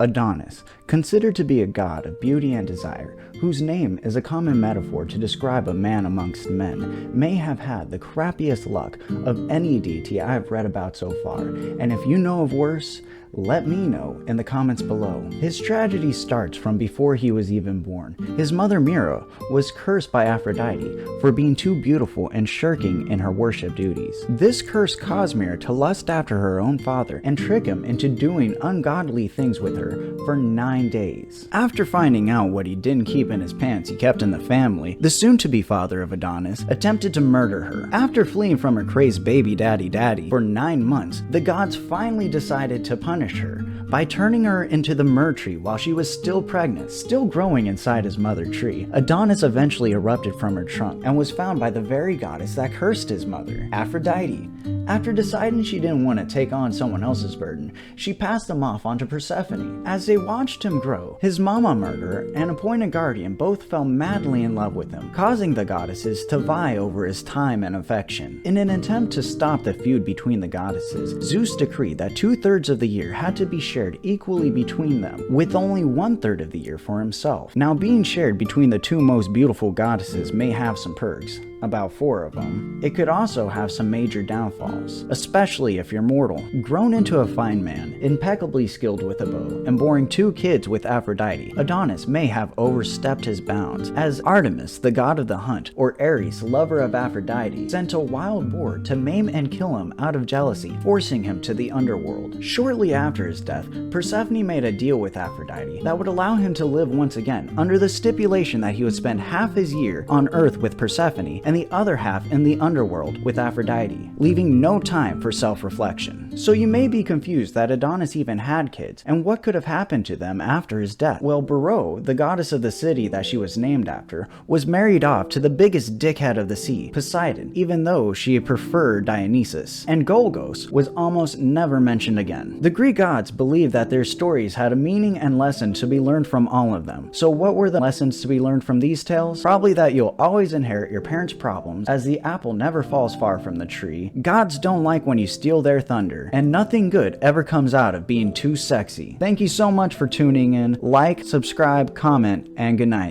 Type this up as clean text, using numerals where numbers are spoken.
Adonis, considered to be a god of beauty and desire, whose name is a common metaphor to describe a man amongst men, may have had the crappiest luck of any deity I've read about so far, and if you know of worse, let me know in the comments below. His tragedy starts from before he was even born. His mother Mira was cursed by Aphrodite for being too beautiful and shirking in her worship duties. This curse caused Mira to lust after her own father and trick him into doing ungodly things with her for 9 days. After finding out what he didn't keep in his pants he kept in the family, the soon-to-be father of Adonis attempted to murder her. After fleeing from her crazed baby daddy for 9 months, the gods finally decided to punish her by turning her into the myrrh tree while she was still pregnant, still growing inside his mother tree. Adonis eventually erupted from her trunk and was found by the very goddess that cursed his mother, Aphrodite. After deciding she didn't want to take on someone else's burden, she passed him off onto Persephone. As they watched him grow, his mama murderer and appointed guardian both fell madly in love with him, causing the goddesses to vie over his time and affection. In an attempt to stop the feud between the goddesses, Zeus decreed that 2/3 of the year had to be shared equally between them, with only 1/3 of the year for himself. Now, being shared between the two most beautiful goddesses may have some perks, about 4 of them. It could also have some major downfalls, especially if you're mortal. Grown into a fine man, impeccably skilled with a bow, and bearing 2 kids with Aphrodite, Adonis may have overstepped his bounds, as Artemis, the god of the hunt, or Ares, lover of Aphrodite, sent a wild boar to maim and kill him out of jealousy, forcing him to the underworld. Shortly after his death, Persephone made a deal with Aphrodite that would allow him to live once again, under the stipulation that he would spend half his year on Earth with Persephone and the other half in the underworld with Aphrodite, leaving no time for self-reflection. So you may be confused that Adonis even had kids, and what could have happened to them after his death? Well, Beroe, the goddess of the city that she was named after, was married off to the biggest dickhead of the sea, Poseidon, even though she preferred Dionysus. And Golgos was almost never mentioned again. The Greek gods believed that their stories had a meaning and lesson to be learned from all of them. So what were the lessons to be learned from these tales? Probably that you'll always inherit your parents' problems, as the apple never falls far from the tree. Gods don't like when you steal their thunder, and nothing good ever comes out of being too sexy. Thank you so much for tuning in. Like, subscribe, comment, and good night.